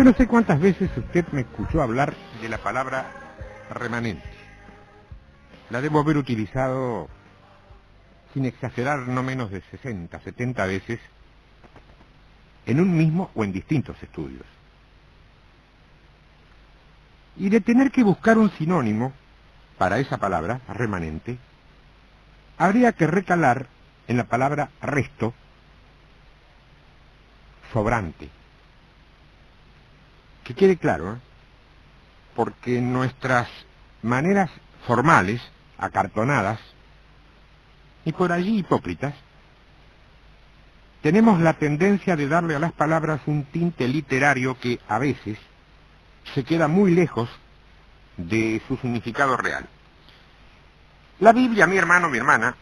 Yo no sé cuántas veces usted me escuchó hablar de la palabra remanente. La debo haber utilizado, sin exagerar, no menos de 60, 70 veces, en un mismo o en distintos estudios. Y de tener que buscar un sinónimo para esa palabra, remanente, habría que recalar en la palabra resto, sobrante. Que quede claro, porque nuestras maneras formales, acartonadas, y por allí hipócritas, tenemos la tendencia de darle a las palabras un tinte literario que a veces se queda muy lejos de su significado real. La Biblia, mi hermano, mi hermana,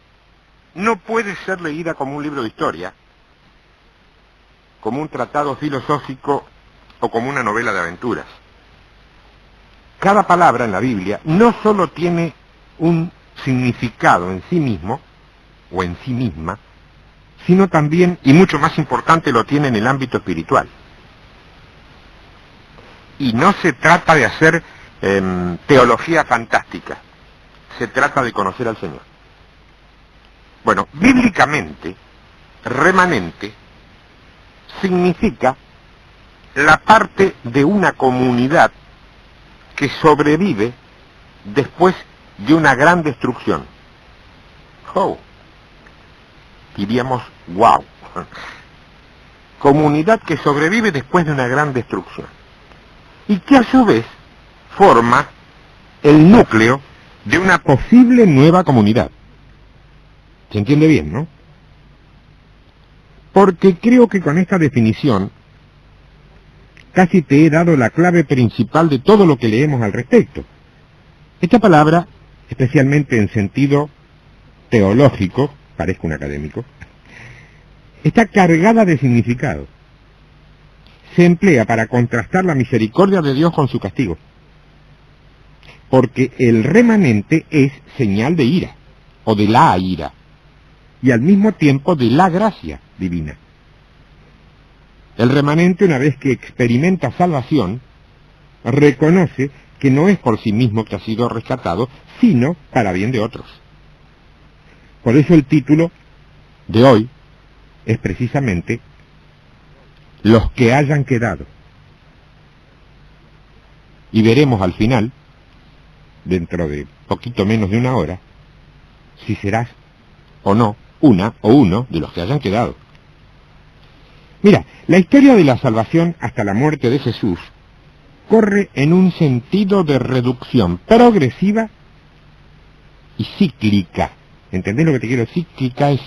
no puede ser leída como un libro de historia, como un tratado filosófico o como una novela de aventuras. Cada palabra en la Biblia no solo tiene un significado en sí mismo o en sí misma, sino también, y mucho más importante, lo tiene en el ámbito espiritual. Y no se trata de hacer teología fantástica, se trata de conocer al Señor. Bueno, bíblicamente, remanente significa la parte de una comunidad que sobrevive después de una gran destrucción. Oh, diríamos, wow. Comunidad que sobrevive después de una gran destrucción. Y que a su vez forma el núcleo de una posible nueva comunidad. ¿Se entiende bien, no? Porque creo que con esta definición casi te he dado la clave principal de todo lo que leemos al respecto. Esta palabra, especialmente en sentido teológico, parezco un académico, está cargada de significado. Se emplea para contrastar la misericordia de Dios con su castigo. Porque el remanente es señal de ira, o de la ira, y al mismo tiempo de la gracia divina. El remanente, una vez que experimenta salvación, reconoce que no es por sí mismo que ha sido rescatado, sino para bien de otros. Por eso el título de hoy es precisamente Los que hayan quedado. Y veremos al final, dentro de poquito menos de una hora, si serás o no una o uno de los que hayan quedado. Mira, la historia de la salvación hasta la muerte de Jesús corre en un sentido de reducción progresiva y cíclica. ¿Entendés lo que te quiero? Cíclica es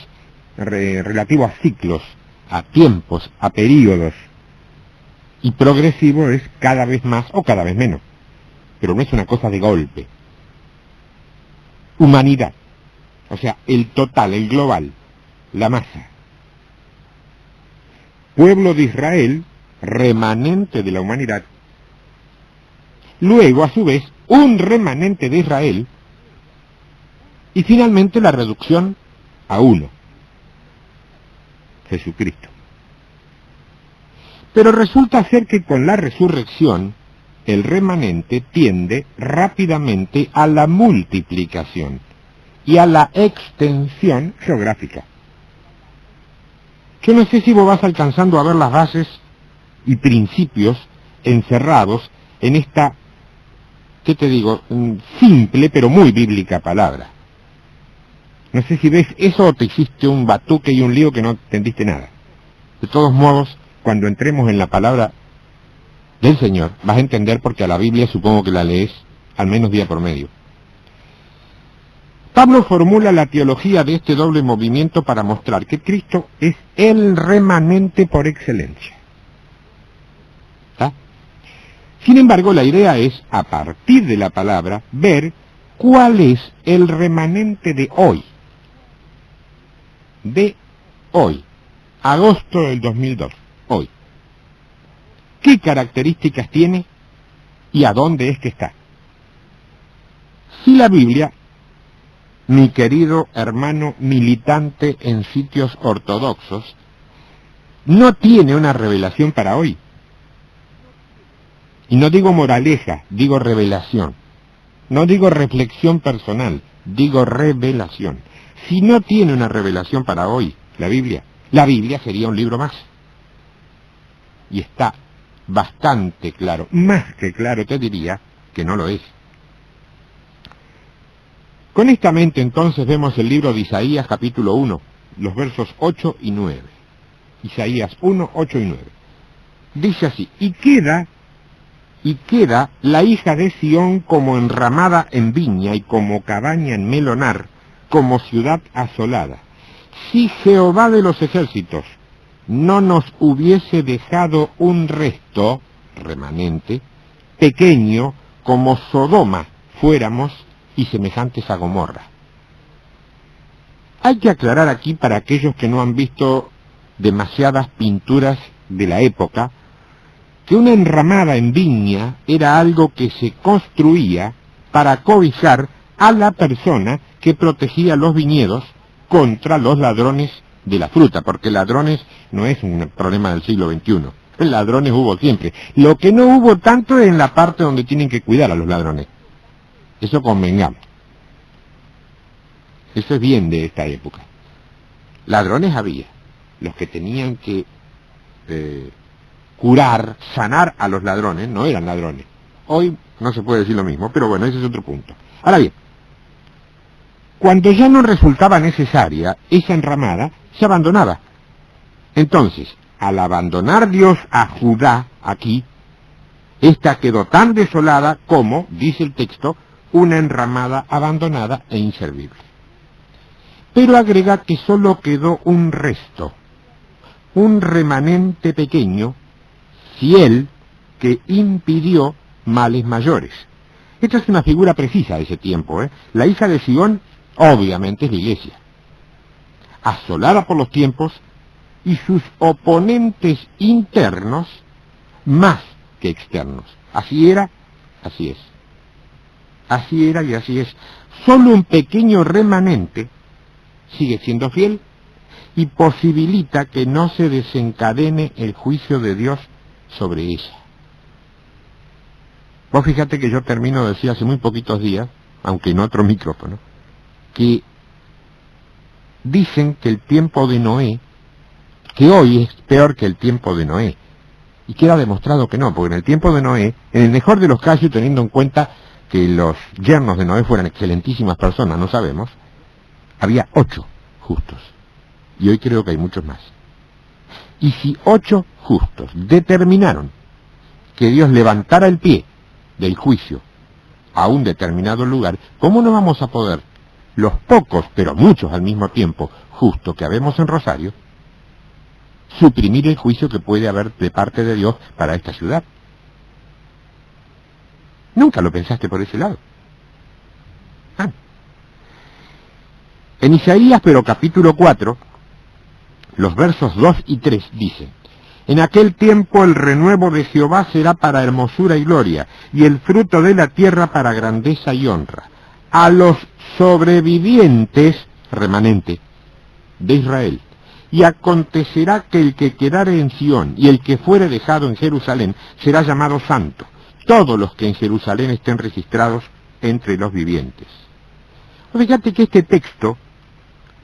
relativo a ciclos, a tiempos, a períodos. Y progresivo es cada vez más o cada vez menos. Pero no es una cosa de golpe. Humanidad. O sea, el total, el global, la masa. Pueblo de Israel, remanente de la humanidad. Luego, a su vez, un remanente de Israel. Y finalmente la reducción a uno. Jesucristo. Pero resulta ser que con la resurrección, el remanente tiende rápidamente a la multiplicación y a la extensión geográfica. Yo no sé si vos vas alcanzando a ver las bases y principios encerrados en esta, ¿qué te digo?, simple pero muy bíblica palabra. No sé si ves eso o te hiciste un batuque y un lío que no entendiste nada. De todos modos, cuando entremos en la palabra del Señor, vas a entender porque a la Biblia supongo que la lees al menos día por medio. Pablo formula la teología de este doble movimiento para mostrar que Cristo es el remanente por excelencia. ¿Ah? Sin embargo, la idea es, a partir de la palabra, ver cuál es el remanente de hoy. De hoy. Agosto del 2002. Hoy. ¿Qué características tiene y a dónde es que está? Si la Biblia, mi querido hermano militante en sitios ortodoxos, no tiene una revelación para hoy, Y no digo moraleja, digo revelación. No digo reflexión personal, digo revelación. Si no tiene una revelación para hoy, la Biblia sería un libro más. Y está bastante claro, más que claro te diría, que no lo es. Con esta mente entonces vemos el libro de Isaías capítulo 1, los versos 8 y 9. Isaías 1, 8 y 9. Dice así: y queda la hija de Sión como enramada en viña y como cabaña en melonar, como ciudad asolada. Si Jehová de los ejércitos no nos hubiese dejado un resto, remanente, pequeño, como Sodoma fuéramos y semejantes a Gomorra. Hay que aclarar aquí, para aquellos que no han visto demasiadas pinturas de la época, que una enramada en viña era algo que se construía para cobijar a la persona que protegía los viñedos contra los ladrones de la fruta, porque ladrones no es un problema del siglo XXI. Ladrones hubo siempre. Lo que no hubo tanto es en la parte donde tienen que cuidar a los ladrones. Eso convengamos. Eso es bien de esta época. Ladrones había. Los que tenían que curar, sanar a los ladrones, no eran ladrones. Hoy no se puede decir lo mismo, pero bueno, ese es otro punto. Ahora bien, cuando ya no resultaba necesaria esa enramada, se abandonaba. Entonces, al abandonar Dios a Judá aquí, esta quedó tan desolada como, dice el texto, una enramada abandonada e inservible. Pero agrega que solo quedó un resto, un remanente pequeño, fiel, que impidió males mayores. Esta es una figura precisa de ese tiempo, ¿eh? La hija de Sión, obviamente, es la iglesia, asolada por los tiempos y sus oponentes internos más que externos. Así era, así es. Así era y así es. Solo un pequeño remanente sigue siendo fiel y posibilita que no se desencadene el juicio de Dios sobre ella. Vos fíjate que yo termino de decir hace muy poquitos días, aunque en otro micrófono, que dicen que el tiempo de Noé, que hoy es peor que el tiempo de Noé. Y queda demostrado que no, porque en el tiempo de Noé, en el mejor de los casos, teniendo en cuenta que los yernos de Noé fueran excelentísimas personas, no sabemos, había 8 justos. Y hoy creo que hay muchos más. Y si 8 justos determinaron que Dios levantara el pie del juicio a un determinado lugar, ¿cómo no vamos a poder, los pocos, pero muchos al mismo tiempo, justos que habemos en Rosario, suprimir el juicio que puede haber de parte de Dios para esta ciudad? ¿Nunca lo pensaste por ese lado? En Isaías, pero capítulo 4, los versos 2 y 3 dicen: en aquel tiempo el renuevo de Jehová será para hermosura y gloria, y el fruto de la tierra para grandeza y honra. A los sobrevivientes, remanente, de Israel. Y acontecerá que el que quedare en Sión y el que fuere dejado en Jerusalén será llamado santo, todos los que en Jerusalén estén registrados entre los vivientes. Fíjate que este texto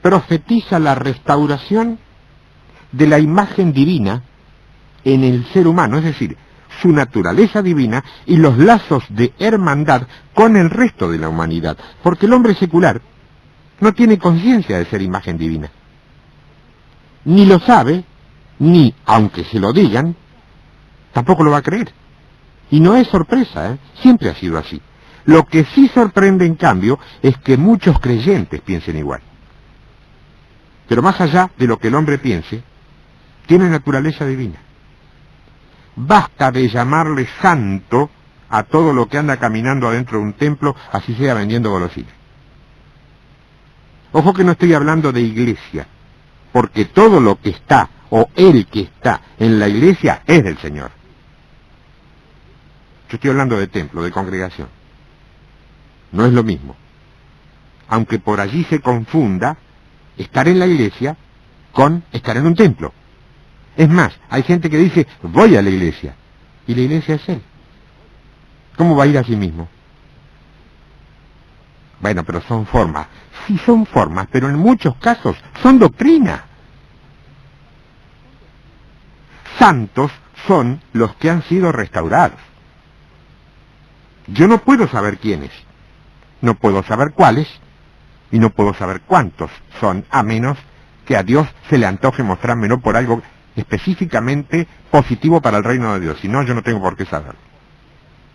profetiza la restauración de la imagen divina en el ser humano, es decir, su naturaleza divina y los lazos de hermandad con el resto de la humanidad, porque el hombre secular no tiene conciencia de ser imagen divina. Ni lo sabe, ni, aunque se lo digan, tampoco lo va a creer. Y no es sorpresa, siempre ha sido así. Lo que sí sorprende, en cambio, es que muchos creyentes piensen igual. Pero más allá de lo que el hombre piense, tiene naturaleza divina. Basta de llamarle santo a todo lo que anda caminando adentro de un templo, así sea vendiendo golosinas. Ojo que no estoy hablando de iglesia, porque todo lo que está, o el que está en la iglesia, es del Señor. Yo estoy hablando de templo, de congregación. No es lo mismo. Aunque por allí se confunda estar en la iglesia con estar en un templo. Es más, hay gente que dice, voy a la iglesia, y la iglesia es Él. ¿Cómo va a ir a sí mismo? Bueno, pero son formas. Sí son formas, pero en muchos casos son doctrina. Santos son los que han sido restaurados. Yo no puedo saber quiénes, no puedo saber cuáles, y no puedo saber cuántos son, a menos que a Dios se le antoje mostrármelo por algo específicamente positivo para el reino de Dios. Si no, yo no tengo por qué saberlo.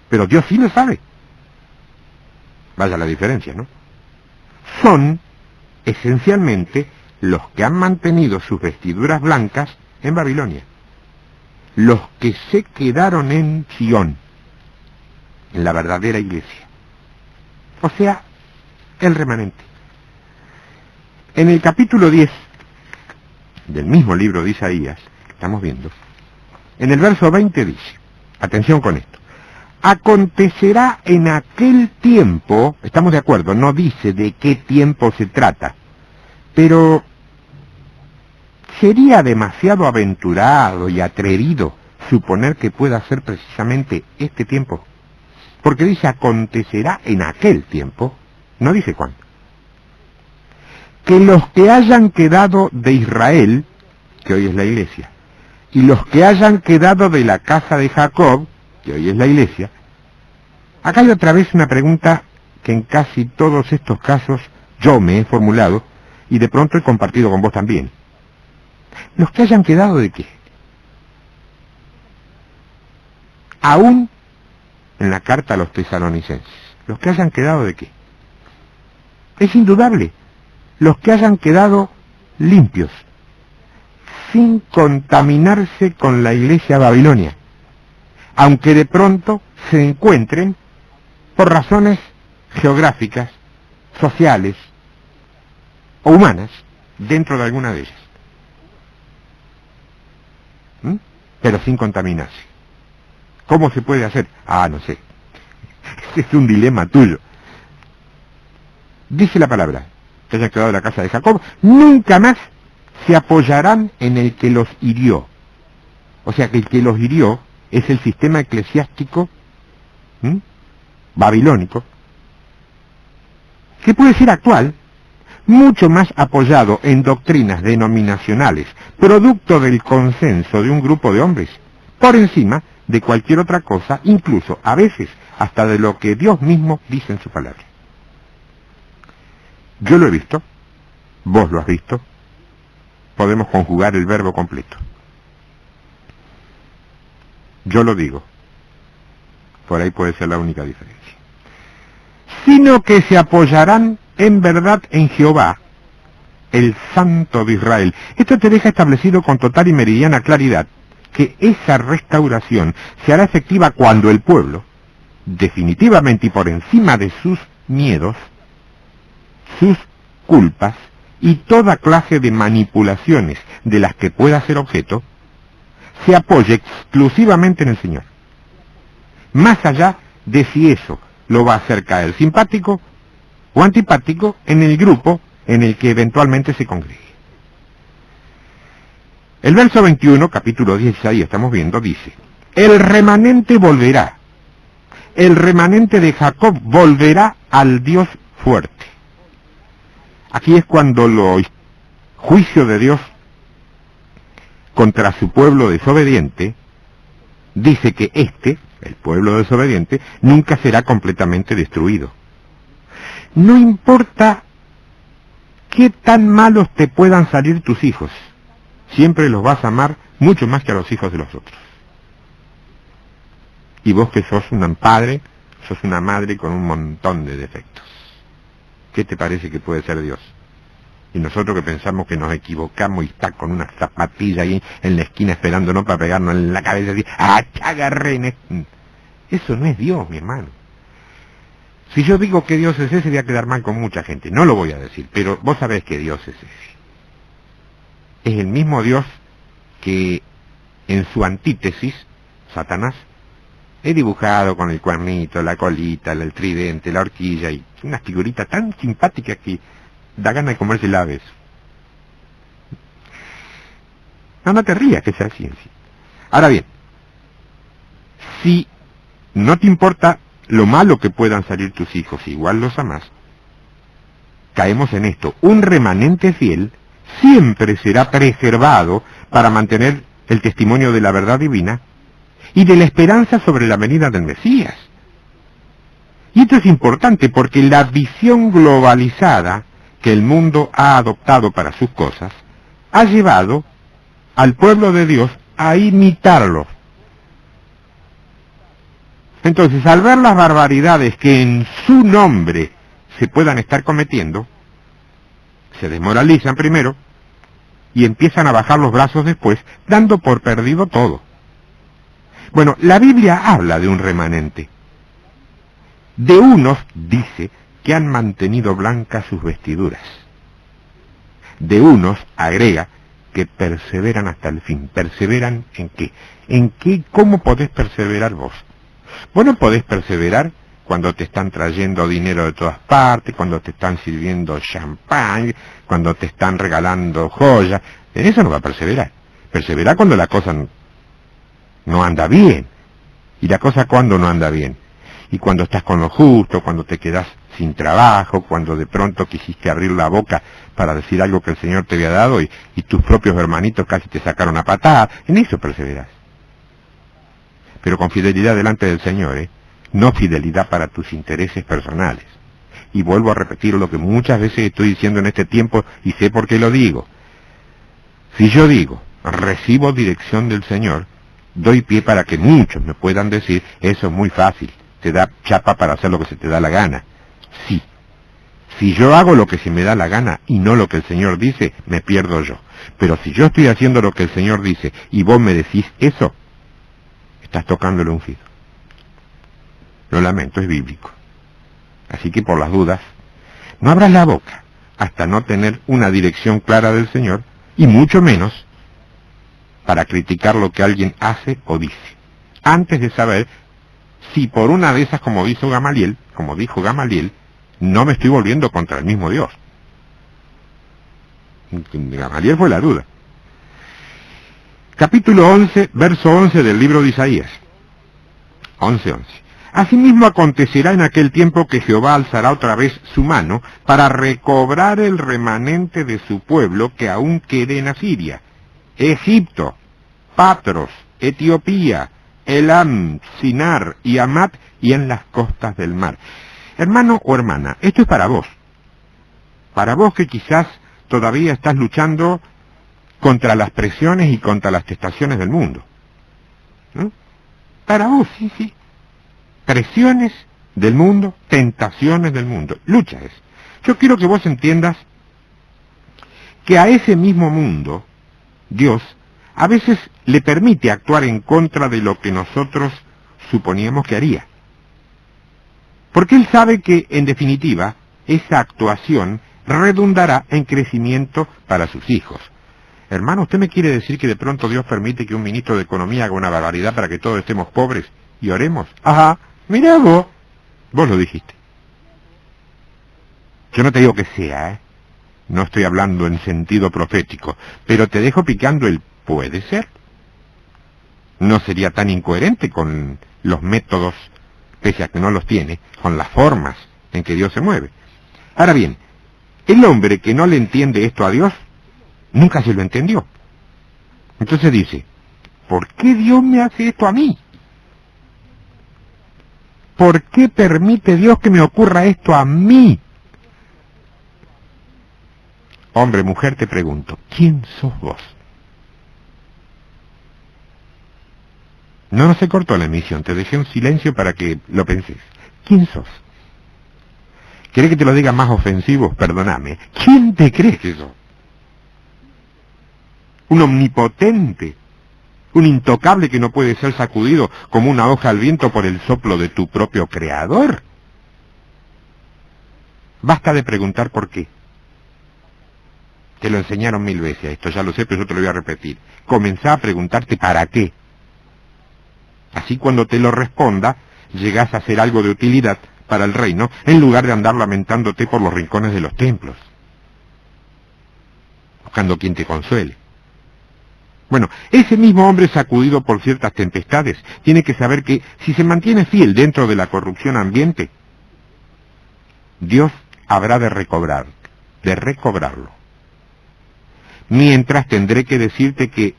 Pero Dios sí lo sabe. Vaya la diferencia, ¿no? Son, esencialmente, los que han mantenido sus vestiduras blancas en Babilonia. Los que se quedaron en Sion, en la verdadera iglesia. O sea, el remanente. En el capítulo 10 del mismo libro de Isaías, que estamos viendo, en el verso 20 dice, atención con esto, acontecerá en aquel tiempo, estamos de acuerdo, no dice de qué tiempo se trata, pero sería demasiado aventurado y atrevido suponer que pueda ser precisamente este tiempo, porque dice acontecerá en aquel tiempo, no dice cuándo. Que los que hayan quedado de Israel, que hoy es la iglesia, y los que hayan quedado de la casa de Jacob, que hoy es la iglesia, acá hay otra vez una pregunta que en casi todos estos casos yo me he formulado y de pronto he compartido con vos también. ¿Los que hayan quedado de qué? Aún en la carta a los tesalonicenses, ¿los que hayan quedado de qué? Es indudable, los que hayan quedado limpios, sin contaminarse con la iglesia babilonia, aunque de pronto se encuentren por razones geográficas, sociales o humanas dentro de alguna de ellas. Pero sin contaminarse. ¿Cómo se puede hacer? Ah, no sé. Ese es un dilema tuyo. Dice la palabra, que hayan quedado en la casa de Jacob, nunca más se apoyarán en el que los hirió. O sea que el que los hirió es el sistema eclesiástico babilónico, que puede ser actual, mucho más apoyado en doctrinas denominacionales, producto del consenso de un grupo de hombres, por encima de cualquier otra cosa, incluso a veces hasta de lo que Dios mismo dice en su palabra. Yo lo he visto, vos lo has visto, podemos conjugar el verbo completo. Yo lo digo, por ahí puede ser la única diferencia. Sino que se apoyarán en verdad en Jehová, el Santo de Israel. Esto te deja establecido con total y meridiana claridad que esa restauración se hará efectiva cuando el pueblo, definitivamente y por encima de sus miedos, sus culpas y toda clase de manipulaciones de las que pueda ser objeto, se apoye exclusivamente en el Señor. Más allá de si eso lo va a hacer caer simpático o antipático en el grupo en el que eventualmente se congregue. El verso 21, capítulo 10 ahí estamos viendo, dice, el remanente volverá, el remanente de Jacob volverá al Dios fuerte. Aquí es cuando el juicio de Dios contra su pueblo desobediente dice que el pueblo desobediente, nunca será completamente destruido. No importa qué tan malos te puedan salir tus hijos, siempre los vas a amar mucho más que a los hijos de los otros. Y vos que sos un padre, sos una madre con un montón de defectos. ¿Qué te parece que puede ser Dios? Y nosotros que pensamos que nos equivocamos y está con una zapatilla ahí en la esquina esperándonos para pegarnos en la cabeza y decir, ¡ah, chagarrenes! Eso no es Dios, mi hermano. Si yo digo que Dios es ese, voy a quedar mal con mucha gente. No lo voy a decir, pero vos sabés que Dios es ese. Es el mismo Dios que en su antítesis, Satanás, he dibujado con el cuernito, la colita, el tridente, la horquilla y una figurita tan simpática que da ganas de comerse la ave. No te rías, que sea ciencia. Ahora bien, si no te importa lo malo que puedan salir tus hijos, igual los amás, caemos en esto. Un remanente fiel siempre será preservado para mantener el testimonio de la verdad divina y de la esperanza sobre la venida del Mesías. Y esto es importante porque la visión globalizada que el mundo ha adoptado para sus cosas ha llevado al pueblo de Dios a imitarlo. Entonces, al ver las barbaridades que en su nombre se puedan estar cometiendo, se desmoralizan primero y empiezan a bajar los brazos después, dando por perdido todo. Bueno, la Biblia habla de un remanente. De unos dice que han mantenido blancas sus vestiduras. De unos agrega que perseveran hasta el fin. ¿Perseveran en qué? ¿En qué? ¿Cómo podés perseverar vos? Vos no podés perseverar cuando te están trayendo dinero de todas partes, cuando te están sirviendo champán, cuando te están regalando joyas. En eso no va a perseverar. Perseverar cuando la cosa no anda bien. ¿Y la cosa cuando no anda bien? Y cuando estás con lo justo, cuando te quedas sin trabajo, cuando de pronto quisiste abrir la boca para decir algo que el Señor te había dado y tus propios hermanitos casi te sacaron a patadas. En eso perseveras. Pero con fidelidad delante del Señor, no fidelidad para tus intereses personales. Y vuelvo a repetir lo que muchas veces estoy diciendo en este tiempo y sé por qué lo digo. Si yo digo, recibo dirección del Señor, doy pie para que muchos me puedan decir, eso es muy fácil, te da chapa para hacer lo que se te da la gana. Sí. Si yo hago lo que se me da la gana y no lo que el Señor dice, me pierdo yo. Pero si yo estoy haciendo lo que el Señor dice y vos me decís eso, estás tocándole un filo. Lo lamento, es bíblico. Así que por las dudas, no abras la boca hasta no tener una dirección clara del Señor, y mucho menos para criticar lo que alguien hace o dice, antes de saber si por una de esas, como dijo Gamaliel, no me estoy volviendo contra el mismo Dios. Gamaliel fue la duda. Capítulo 11, verso 11 del libro de Isaías. 11:11. Asimismo acontecerá en aquel tiempo que Jehová alzará otra vez su mano para recobrar el remanente de su pueblo que aún quede en Asiria, Egipto, Patros, Etiopía, Elam, Sinar y Hamat y en las costas del mar. Hermano o hermana, esto es para vos. Para vos que quizás todavía estás luchando contra las presiones y contra las tentaciones del mundo. ¿No? Para vos, sí. Presiones del mundo, tentaciones del mundo. Lucha es. Yo quiero que vos entiendas que a ese mismo mundo, Dios a veces le permite actuar en contra de lo que nosotros suponíamos que haría. Porque Él sabe que, en definitiva, esa actuación redundará en crecimiento para sus hijos. Hermano, ¿usted me quiere decir que de pronto Dios permite que un ministro de Economía haga una barbaridad para que todos estemos pobres y oremos? Ajá, mirá vos lo dijiste. Yo no te digo que sea, no estoy hablando en sentido profético, pero te dejo picando el puede ser. No sería tan incoherente con los métodos, pese a que no los tiene, con las formas en que Dios se mueve. Ahora bien, el hombre que no le entiende esto a Dios, nunca se lo entendió. Entonces dice, ¿por qué Dios me hace esto a mí? ¿Por qué permite Dios que me ocurra esto a mí? Hombre, mujer, te pregunto, ¿quién sos vos? No se cortó la emisión, te dejé un silencio para que lo penses. ¿Quién sos? ¿Querés que te lo diga más ofensivo? Perdóname. ¿Quién te crees que sos? Un omnipotente, un intocable que no puede ser sacudido como una hoja al viento por el soplo de tu propio creador. Basta de preguntar por qué. Te lo enseñaron 1000 veces, esto ya lo sé, pero yo te lo voy a repetir. Comenzá a preguntarte para qué. Así cuando te lo responda, llegás a hacer algo de utilidad para el reino, en lugar de andar lamentándote por los rincones de los templos, buscando quien te consuele. Bueno, ese mismo hombre sacudido por ciertas tempestades tiene que saber que si se mantiene fiel dentro de la corrupción ambiente, Dios habrá de recobrarlo. Mientras tendré que decirte que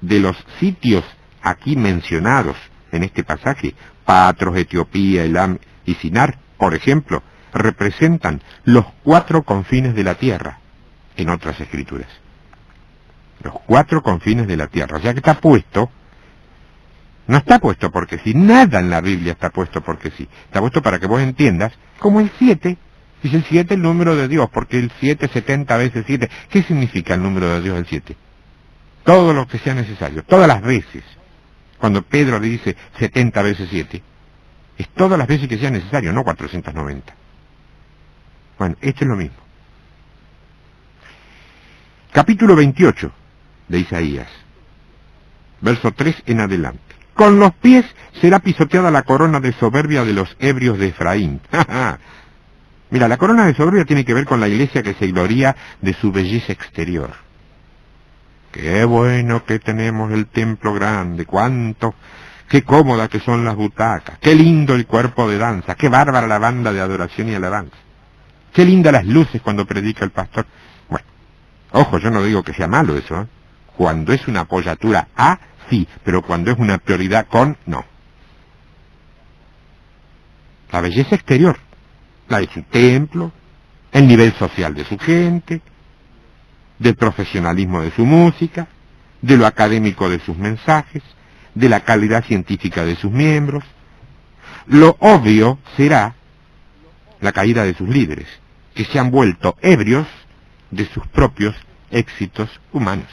de los sitios aquí mencionados en este pasaje, Patros, Etiopía, Elam y Sinar, por ejemplo, representan los 4 confines de la tierra en otras escrituras. Los 4 confines de la tierra. O sea que está puesto, no está puesto porque sí, nada en la Biblia está puesto porque sí. Está puesto para que vos entiendas, como el 7. Dice el 7 el número de Dios, porque el 7, 70 veces 7. ¿Qué significa el número de Dios el 7? Todo lo que sea necesario, todas las veces. Cuando Pedro le dice 70 veces 7, es todas las veces que sea necesario, no 490. Bueno, esto es lo mismo. Capítulo 28 de Isaías, verso 3 en adelante. Con los pies será pisoteada la corona de soberbia de los ebrios de Efraín. Mira, la corona de soberbia tiene que ver con la iglesia que se gloría de su belleza exterior. Qué bueno que tenemos el templo grande, qué cómodas que son las butacas, qué lindo el cuerpo de danza, qué bárbara la banda de adoración y alabanza, qué lindas las luces cuando predica el pastor. Bueno, ojo, yo no digo que sea malo eso, ¿eh? Cuando es una apoyatura A, sí, pero cuando es una prioridad con, no. La belleza exterior, la de su templo, el nivel social de su gente, del profesionalismo de su música, de lo académico de sus mensajes, de la calidad científica de sus miembros. Lo obvio será la caída de sus líderes, que se han vuelto ebrios de sus propios éxitos humanos.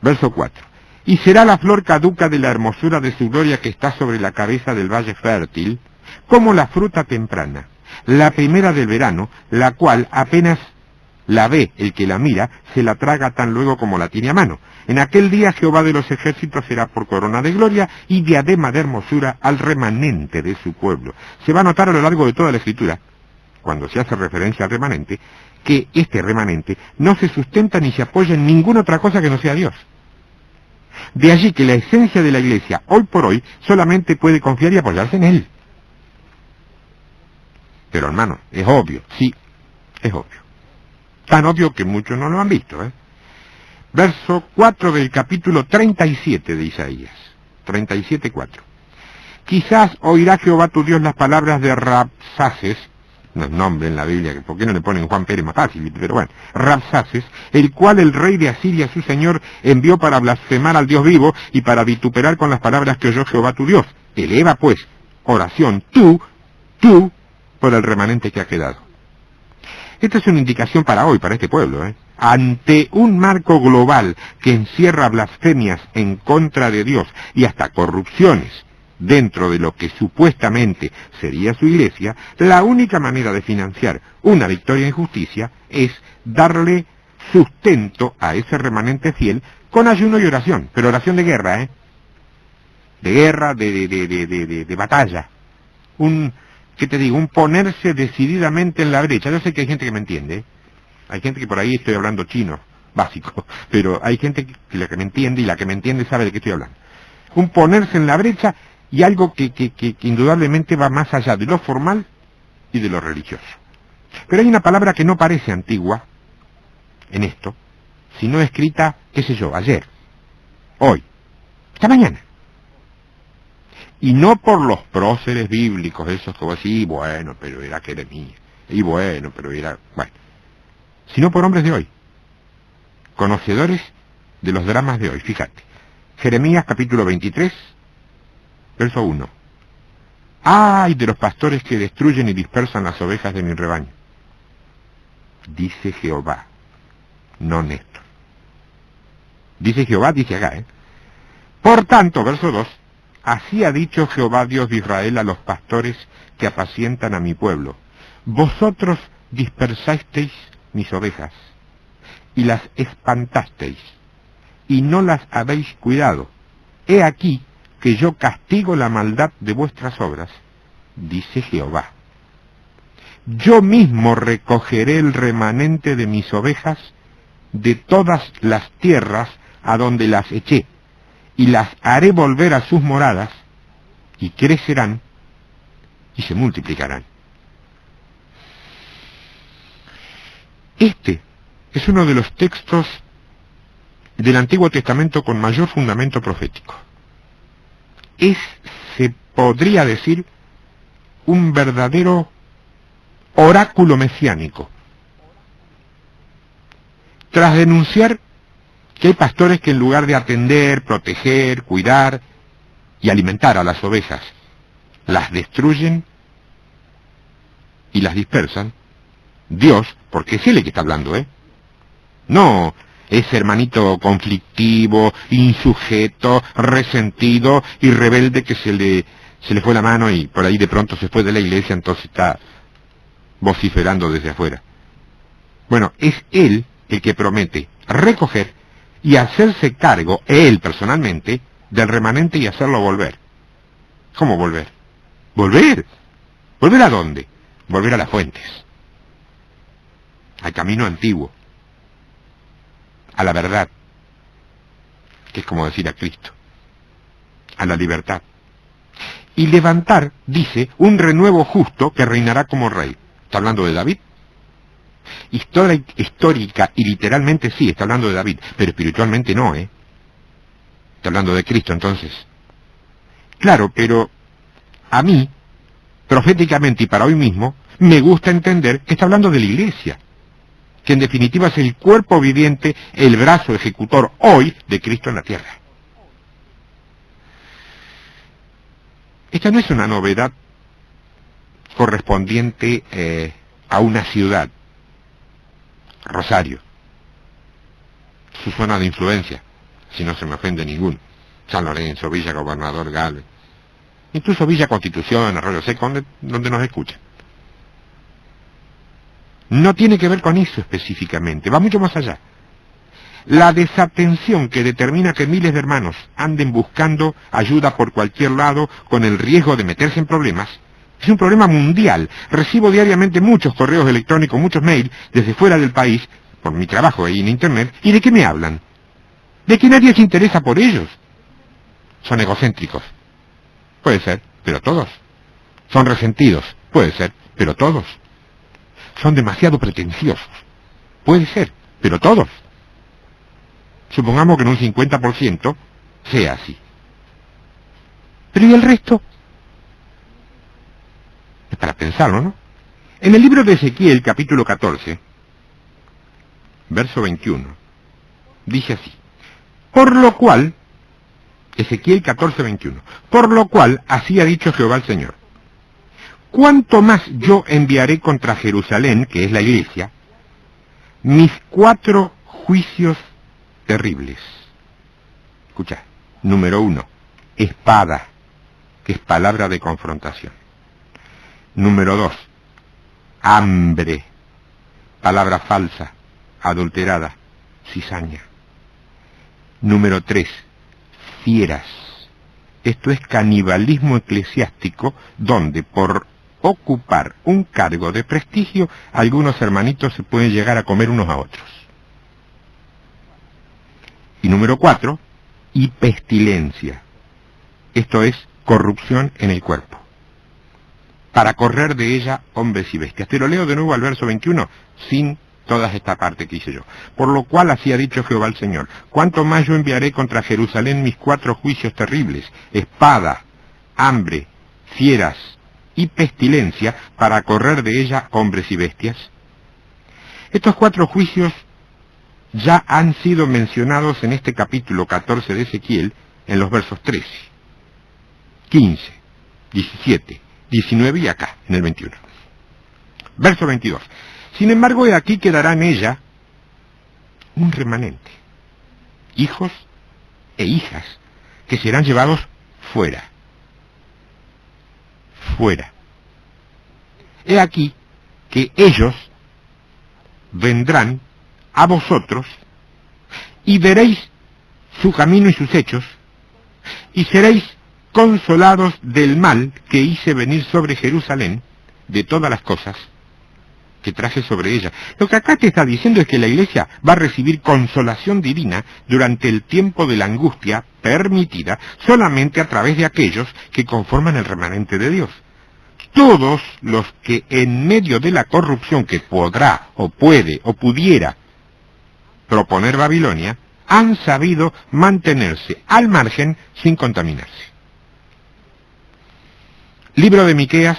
Verso 4. Y será la flor caduca de la hermosura de su gloria que está sobre la cabeza del valle fértil, como la fruta temprana, la primera del verano, la cual apenas la ve el que la mira, se la traga tan luego como la tiene a mano. En aquel día Jehová de los ejércitos será por corona de gloria y diadema de hermosura al remanente de su pueblo. Se va a notar a lo largo de toda la escritura, cuando se hace referencia al remanente, que este remanente no se sustenta ni se apoya en ninguna otra cosa que no sea Dios. De allí que la esencia de la iglesia, hoy por hoy, solamente puede confiar y apoyarse en Él. Pero hermano, es obvio, sí, es obvio. Tan obvio que muchos no lo han visto, ¿eh? Verso 4 del capítulo 37 de Isaías. 37:4. Quizás oirá Jehová tu Dios las palabras de Rabsaces, no es nombre en la Biblia, ¿por qué no le ponen Juan Pérez más fácil? Pero bueno, Rabsaces, el cual el rey de Asiria, su señor, envió para blasfemar al Dios vivo y para vituperar con las palabras que oyó Jehová tu Dios. Eleva pues oración tú, por el remanente que ha quedado. Esta es una indicación para hoy, para este pueblo, ¿eh? Ante un marco global que encierra blasfemias en contra de Dios y hasta corrupciones dentro de lo que supuestamente sería su iglesia, la única manera de financiar una victoria en justicia es darle sustento a ese remanente fiel con ayuno y oración, pero oración de guerra, ¿eh? De guerra, de batalla. ¿Qué te digo? Un ponerse decididamente en la brecha. Yo sé que hay gente que me entiende, ¿eh? Hay gente que por ahí estoy hablando chino, básico, pero hay gente que la que me entiende y la que me entiende sabe de qué estoy hablando. Un ponerse en la brecha y algo que indudablemente va más allá de lo formal y de lo religioso. Pero hay una palabra que no parece antigua en esto, sino escrita, qué sé yo, ayer, hoy, esta mañana. Y no por los próceres bíblicos, esos que vos decís, bueno, pero era Jeremías, y bueno, pero era, bueno, sino por hombres de hoy, conocedores de los dramas de hoy. Fíjate, Jeremías capítulo 23, verso 1. ¡Ay de los pastores que destruyen y dispersan las ovejas de mi rebaño! Dice Jehová, no Néstor. Dice Jehová, dice acá, ¿eh? Por tanto, verso 2, así ha dicho Jehová Dios de Israel a los pastores que apacientan a mi pueblo. Vosotros dispersasteis mis ovejas, y las espantasteis, y no las habéis cuidado. He aquí que yo castigo la maldad de vuestras obras, dice Jehová. Yo mismo recogeré el remanente de mis ovejas de todas las tierras a donde las eché, y las haré volver a sus moradas, y crecerán, y se multiplicarán. Este es uno de los textos del Antiguo Testamento con mayor fundamento profético. Es, se podría decir, un verdadero oráculo mesiánico. Tras denunciar que hay pastores que en lugar de atender, proteger, cuidar y alimentar a las ovejas, las destruyen y las dispersan, Dios, porque es Él el que está hablando, no ese hermanito conflictivo, insujeto, resentido y rebelde que se le fue la mano y por ahí de pronto se fue de la iglesia, entonces está vociferando desde afuera. Bueno, es Él el que promete recoger y hacerse cargo, Él personalmente, del remanente y hacerlo volver. ¿Cómo volver? ¿Volver? ¿Volver a dónde? Volver a las fuentes, al camino antiguo, a la verdad, que es como decir a Cristo, a la libertad. Y levantar, dice, un renuevo justo que reinará como rey. ¿Está hablando de David? Histórica y literalmente sí, está hablando de David, pero espiritualmente no, Está hablando de Cristo entonces. Claro, pero a mí, proféticamente y para hoy mismo, me gusta entender que está hablando de la iglesia, que en definitiva es el cuerpo viviente, el brazo ejecutor hoy de Cristo en la tierra. Esta no es una novedad correspondiente a una ciudad, Rosario, su zona de influencia, si no se me ofende ninguno, San Lorenzo, Villa Gobernador Galvez, incluso Villa Constitución, Arroyo Seco, donde nos escuchan. No tiene que ver con eso específicamente, va mucho más allá. La desatención que determina que miles de hermanos anden buscando ayuda por cualquier lado con el riesgo de meterse en problemas, es un problema mundial. Recibo diariamente muchos correos electrónicos, muchos mails desde fuera del país, por mi trabajo ahí en Internet, ¿y de qué me hablan? De que nadie se interesa por ellos. Son egocéntricos. Puede ser, pero todos. Son resentidos. Puede ser, pero todos. Son demasiado pretenciosos. Puede ser, pero todos. Supongamos que en un 50% sea así. Pero ¿y el resto? Es para pensarlo, ¿no? En el libro de Ezequiel, capítulo 14, verso 21, dice así: por lo cual, Ezequiel 14, 21, por lo cual así ha dicho Jehová el Señor: cuánto más yo enviaré contra Jerusalén, que es la iglesia, mis 4 juicios terribles. Escucha, número 1, espada, que es palabra de confrontación. Número 2, hambre, palabra falsa, adulterada, cizaña. Número 3, fieras. Esto es canibalismo eclesiástico, donde por ocupar un cargo de prestigio, algunos hermanitos se pueden llegar a comer unos a otros. Y número 4, y pestilencia. Esto es corrupción en el cuerpo, para correr de ella hombres y bestias. Te lo leo de nuevo al verso 21, sin toda esta parte que hice yo. Por lo cual así ha dicho Jehová el Señor: cuánto más yo enviaré contra Jerusalén mis 4 juicios terribles, espada, hambre, fieras y pestilencia, para correr de ella hombres y bestias. Estos 4 juicios ya han sido mencionados en este capítulo 14 de Ezequiel, en los versos 13, 15, 17, 19 y acá, en el 21. Verso 22. Sin embargo, he aquí quedará en ella un remanente, hijos e hijas, que serán llevados fuera. Fuera. He aquí que ellos vendrán a vosotros, y veréis su camino y sus hechos, y seréis consolados del mal que hice venir sobre Jerusalén, de todas las cosas, que traje sobre ella. Lo que acá te está diciendo es que la iglesia va a recibir consolación divina durante el tiempo de la angustia permitida solamente a través de aquellos que conforman el remanente de Dios. Todos los que en medio de la corrupción que podrá o puede o pudiera proponer Babilonia, han sabido mantenerse al margen sin contaminarse. Libro de Miqueas,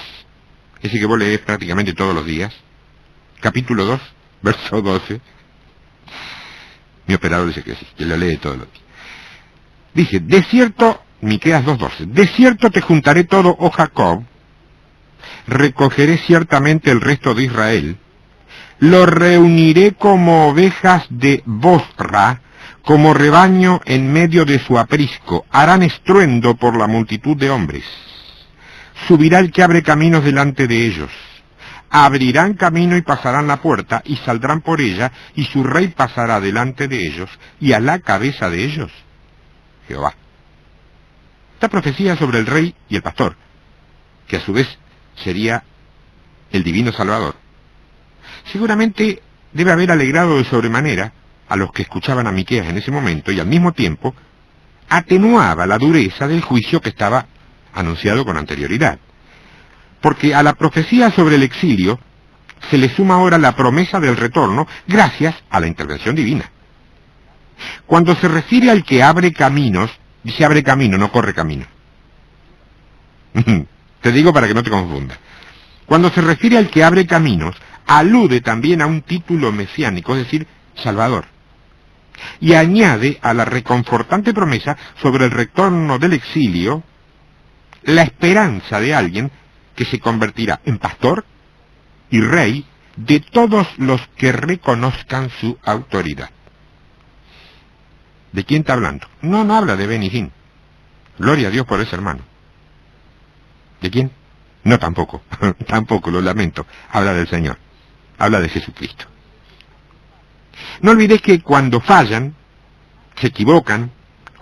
ese que vos lees prácticamente todos los días, capítulo 2, verso 12. Mi operador dice que sí, que lo lee todos los días. Dice, de cierto, Miqueas 2:12, de cierto te juntaré todo, oh Jacob, recogeré ciertamente el resto de Israel, lo reuniré como ovejas de Bosra, como rebaño en medio de su aprisco, harán estruendo por la multitud de hombres. Subirá el que abre caminos delante de ellos. Abrirán camino y pasarán la puerta, y saldrán por ella, y su rey pasará delante de ellos, y a la cabeza de ellos, Jehová. Esta profecía sobre el rey y el pastor, que a su vez sería el divino Salvador, seguramente debe haber alegrado de sobremanera a los que escuchaban a Miqueas en ese momento, y al mismo tiempo atenuaba la dureza del juicio que estaba anunciado con anterioridad. Porque a la profecía sobre el exilio se le suma ahora la promesa del retorno gracias a la intervención divina. Cuando se refiere al que abre caminos, dice abre camino, no corre camino. Te digo para que no te confundas. Cuando se refiere al que abre caminos, alude también a un título mesiánico, es decir, Salvador. Y añade a la reconfortante promesa sobre el retorno del exilio la esperanza de alguien que se convertirá en pastor y rey de todos los que reconozcan su autoridad. ¿De quién está hablando? No habla de Ben y Jin. Gloria a Dios por ese hermano. ¿De quién? No, tampoco. Tampoco, lo lamento. Habla del Señor. Habla de Jesucristo. No olvides que cuando fallan, se equivocan,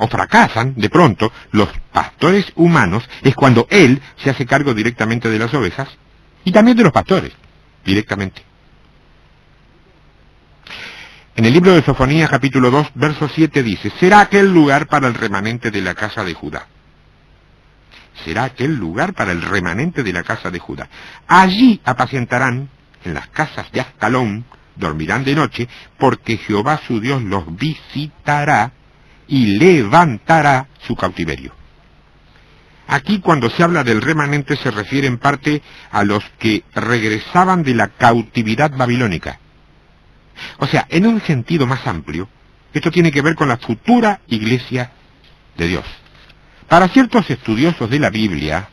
o fracasan, de pronto, los pastores humanos, es cuando Él se hace cargo directamente de las ovejas, y también de los pastores, directamente. En el libro de Sofonías, capítulo 2, verso 7, dice, será aquel lugar para el remanente de la casa de Judá. Será aquel lugar para el remanente de la casa de Judá. Allí apacentarán, en las casas de Ascalón, dormirán de noche, porque Jehová su Dios los visitará, y levantará su cautiverio. Aquí cuando se habla del remanente se refiere en parte a los que regresaban de la cautividad babilónica. O sea, en un sentido más amplio, esto tiene que ver con la futura iglesia de Dios. Para ciertos estudiosos de la Biblia,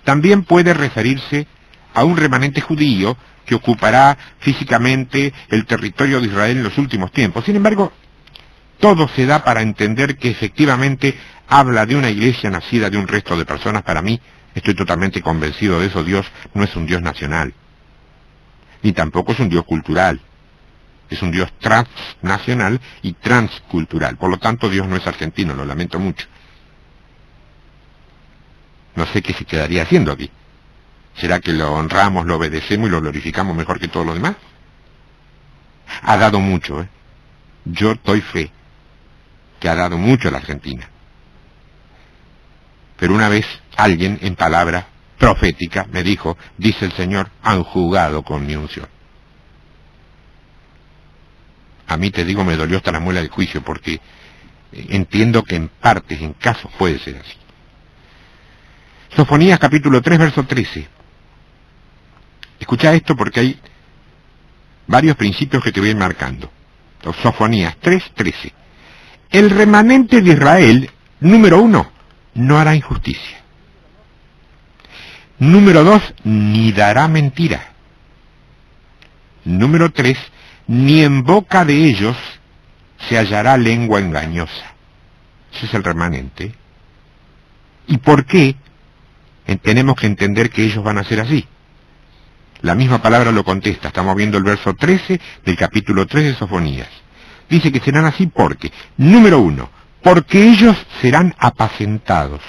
también puede referirse a un remanente judío que ocupará físicamente el territorio de Israel en los últimos tiempos. Sin embargo, todo se da para entender que efectivamente habla de una iglesia nacida de un resto de personas. Para mí, estoy totalmente convencido de eso. Dios no es un Dios nacional, ni tampoco es un Dios cultural. Es un Dios transnacional y transcultural. Por lo tanto, Dios no es argentino, lo lamento mucho. No sé qué se quedaría haciendo aquí. ¿Será que lo honramos, lo obedecemos y lo glorificamos mejor que todos los demás? Ha dado mucho, ¿eh? Yo doy fe que ha dado mucho a la Argentina. Pero una vez alguien en palabra profética me dijo, dice el Señor, han jugado con mi unción. A mí, te digo, me dolió hasta la muela del juicio, porque entiendo que en partes, en casos, puede ser así. Sofonías capítulo 3, verso 13. Escucha esto porque hay varios principios que te voy a ir marcando. Sofonías 3, 13. El remanente de Israel, número 1, no hará injusticia. Número 2, ni dará mentira. Número 3, ni en boca de ellos se hallará lengua engañosa. Ese es el remanente. ¿Y por qué? Tenemos que entender que ellos van a ser así. La misma palabra lo contesta. Estamos viendo el verso 13 del capítulo 3 de Sofonías. Dice que serán así porque, número 1, porque ellos serán apacentados.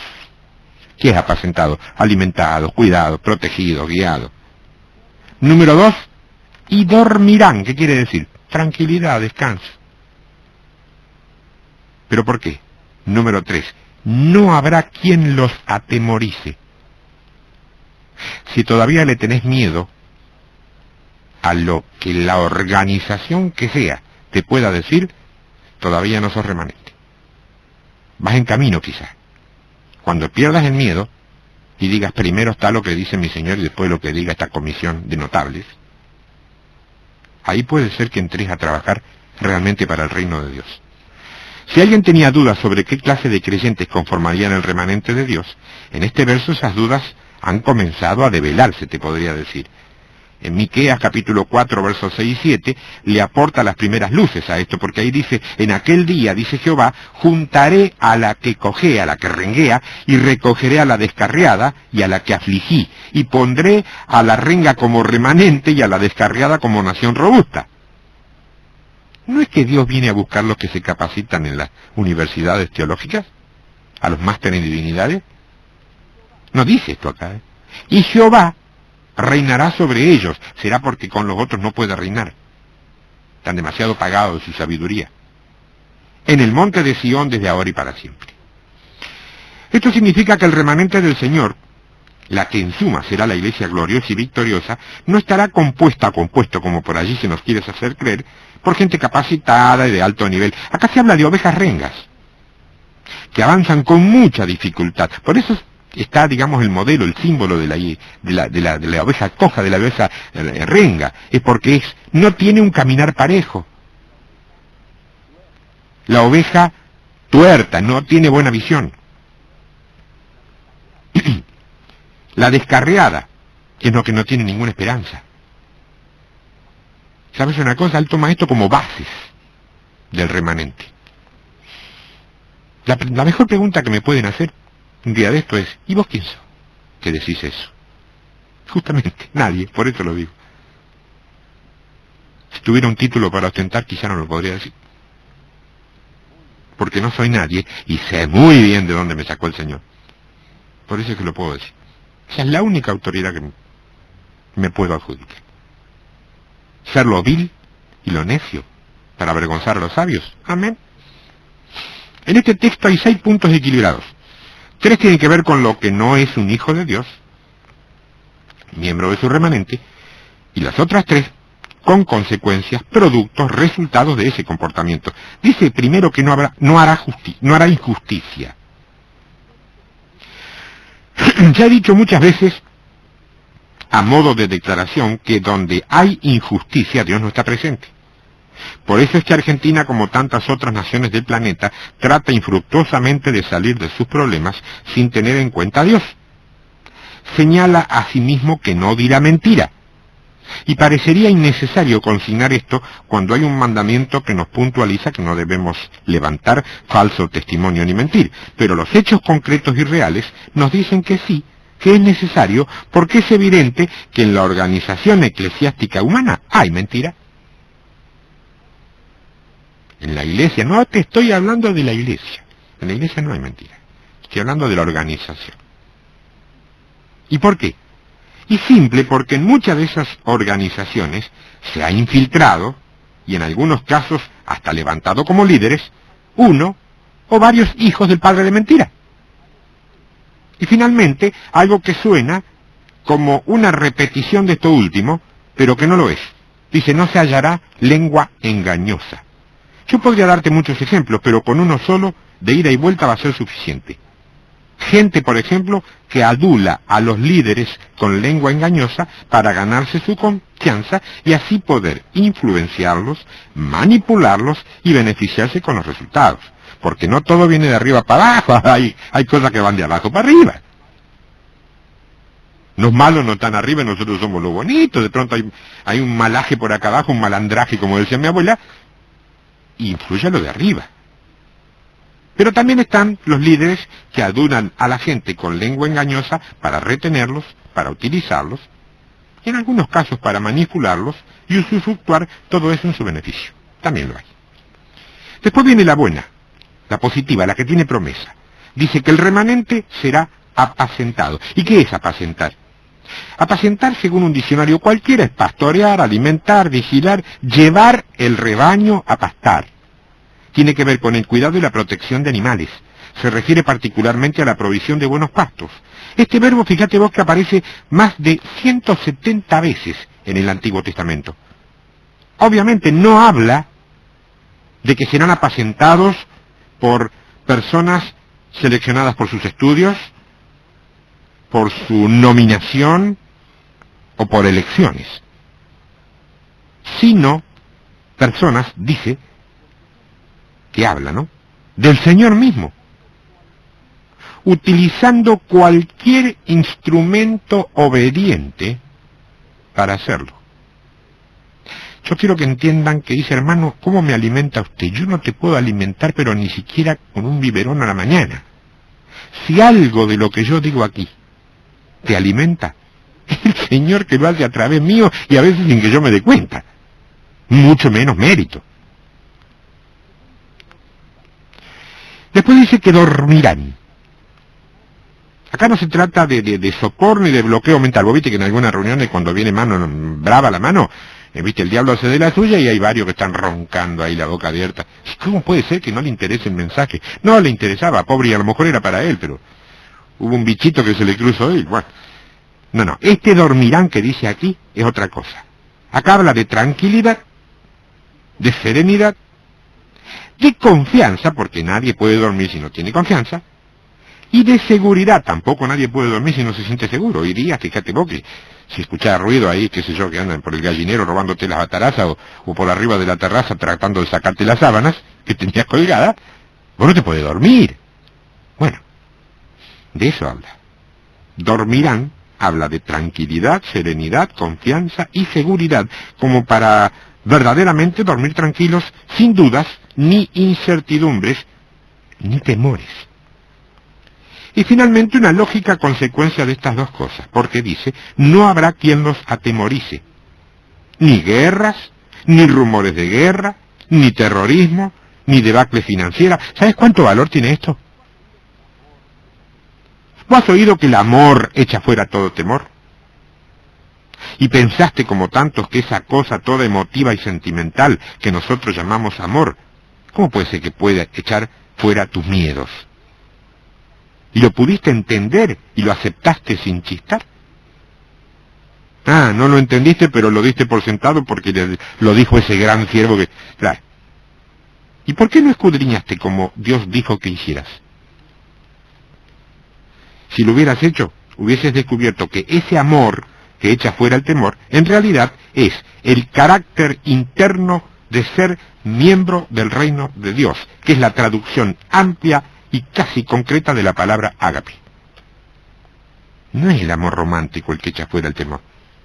¿Qué es apacentado? Alimentados, cuidados, protegidos, guiados. Número 2, y dormirán. ¿Qué quiere decir? Tranquilidad, descanso. ¿Pero por qué? Número 3. No habrá quien los atemorice. Si todavía le tenés miedo a lo que la organización que sea te pueda decir, todavía no sos remanente. Vas en camino quizás. Cuando pierdas el miedo y digas primero está lo que dice mi señor y después lo que diga esta comisión de notables, ahí puede ser que entres a trabajar realmente para el reino de Dios. Si alguien tenía dudas sobre qué clase de creyentes conformarían el remanente de Dios, en este verso esas dudas han comenzado a develarse, te podría decir. En Miqueas capítulo 4, versos 6 y 7, le aporta las primeras luces a esto, porque ahí dice, en aquel día, dice Jehová, juntaré a la que cojea, a la que renguea, y recogeré a la descarriada y a la que afligí, y pondré a la renga como remanente y a la descarriada como nación robusta. ¿No es que Dios viene a buscar los que se capacitan en las universidades teológicas? ¿A los másteres en divinidades? No dice esto acá, ¿eh? Y Jehová reinará sobre ellos. Será porque con los otros no puede reinar. Están demasiado pagados de su sabiduría. En el monte de Sión desde ahora y para siempre. Esto significa que el remanente del Señor, la que en suma será la iglesia gloriosa y victoriosa, no estará compuesto como por allí se nos quiere hacer creer, por gente capacitada y de alto nivel. Acá se habla de ovejas rengas, que avanzan con mucha dificultad. Por eso está, digamos, el modelo, el símbolo de la oveja coja, de la oveja renga, es porque no tiene un caminar parejo. La oveja tuerta, no tiene buena visión. La descarriada es lo que no tiene ninguna esperanza. ¿Sabes una cosa? Él toma esto como bases del remanente. La mejor pregunta que me pueden hacer un día de esto es, ¿y vos quién sos que decís eso? Justamente, nadie, por eso lo digo. Si tuviera un título para ostentar, quizá no lo podría decir. Porque no soy nadie y sé muy bien de dónde me sacó el Señor. Por eso es que lo puedo decir. Esa es la única autoridad que me puedo adjudicar. Ser lo vil y lo necio para avergonzar a los sabios. Amén. En este texto hay 6 puntos equilibrados. 3 tienen que ver con lo que no es un hijo de Dios, miembro de su remanente, y las otras 3 con consecuencias, productos, resultados de ese comportamiento. Dice primero que no hará injusticia. Ya he dicho muchas veces, a modo de declaración, que donde hay injusticia, Dios no está presente. Por eso es que Argentina, como tantas otras naciones del planeta, trata infructuosamente de salir de sus problemas sin tener en cuenta a Dios. Señala a sí mismo que no dirá mentira. Y parecería innecesario consignar esto cuando hay un mandamiento que nos puntualiza que no debemos levantar falso testimonio ni mentir. Pero los hechos concretos y reales nos dicen que sí, que es necesario, porque es evidente que en la organización eclesiástica humana hay mentira. En la iglesia, no te estoy hablando de la iglesia, en la iglesia no hay mentira, estoy hablando de la organización. ¿Y por qué? Y simple porque en muchas de esas organizaciones se ha infiltrado, y en algunos casos hasta levantado como líderes, uno o varios hijos del padre de mentira. Y finalmente, algo que suena como una repetición de esto último, pero que no lo es. Dice, no se hallará lengua engañosa. Yo podría darte muchos ejemplos, pero con uno solo, de ida y vuelta, va a ser suficiente. Gente, por ejemplo, que adula a los líderes con lengua engañosa para ganarse su confianza y así poder influenciarlos, manipularlos y beneficiarse con los resultados. Porque no todo viene de arriba para abajo, hay cosas que van de abajo para arriba. Los malos no están arriba y nosotros somos los bonitos. De pronto hay un malaje por acá abajo, un malandraje, como decía mi abuela, y influye lo de arriba. Pero también están los líderes que adulan a la gente con lengua engañosa para retenerlos, para utilizarlos, y en algunos casos para manipularlos y usufructuar todo eso en su beneficio. También lo hay. Después viene la buena, la positiva, la que tiene promesa. Dice que el remanente será apacentado. ¿Y qué es apacentar? Apacentar, según un diccionario cualquiera, es pastorear, alimentar, vigilar, llevar el rebaño a pastar. Tiene que ver con el cuidado y la protección de animales. Se refiere particularmente a la provisión de buenos pastos. Este verbo, fíjate vos, que aparece más de 170 veces en el Antiguo Testamento. Obviamente no habla de que serán apacentados por personas seleccionadas por sus estudios, por su nominación o por elecciones, sino personas, dice, que habla, ¿no?, del Señor mismo, utilizando cualquier instrumento obediente para hacerlo. Yo quiero que entiendan que dice, hermano, ¿cómo me alimenta usted? Yo no te puedo alimentar, pero ni siquiera con un biberón a la mañana. Si algo de lo que yo digo aquí te alimenta, es el Señor que lo hace a través mío y a veces sin que yo me dé cuenta. Mucho menos mérito. Después dice que dormirán. Acá no se trata de sopor ni de bloqueo mental. Vos viste que en algunas reuniones cuando viene mano brava la mano, viste, el diablo hace de la suya y hay varios que están roncando ahí la boca abierta. ¿Cómo puede ser que no le interese el mensaje? No le interesaba, pobre, y a lo mejor era para él, pero hubo un bichito que se le cruzó y bueno. No, este dormirán que dice aquí es otra cosa. Acá habla de tranquilidad, de serenidad, de confianza, porque nadie puede dormir si no tiene confianza, y de seguridad. Tampoco nadie puede dormir si no se siente seguro. Hoy día, fíjate vos, que si escuchás ruido ahí, qué sé yo, que andan por el gallinero robándote las batarazas o por arriba de la terraza tratando de sacarte las sábanas que tenías colgadas, vos no te podés dormir. Bueno, de eso habla. Dormirán habla de tranquilidad, serenidad, confianza y seguridad, como para verdaderamente dormir tranquilos, sin dudas, ni incertidumbres, ni temores. Y finalmente una lógica consecuencia de estas dos cosas, porque dice, no habrá quien los atemorice. Ni guerras, ni rumores de guerra, ni terrorismo, ni debacle financiera. ¿Sabes cuánto valor tiene esto? ¿Vos has oído que el amor echa fuera todo temor? ¿Y pensaste como tantos que esa cosa toda emotiva y sentimental que nosotros llamamos amor, cómo puede ser que pueda echar fuera tus miedos? ¿Y lo pudiste entender y lo aceptaste sin chistar? Ah, no lo entendiste, pero lo diste por sentado porque lo dijo ese gran siervo que... Claro. ¿Y por qué no escudriñaste como Dios dijo que hicieras? Si lo hubieras hecho, hubieses descubierto que ese amor que echa fuera el temor, en realidad es el carácter interno de ser miembro del reino de Dios, que es la traducción amplia y casi concreta de la palabra ágape. No es el amor romántico el que echa fuera el temor,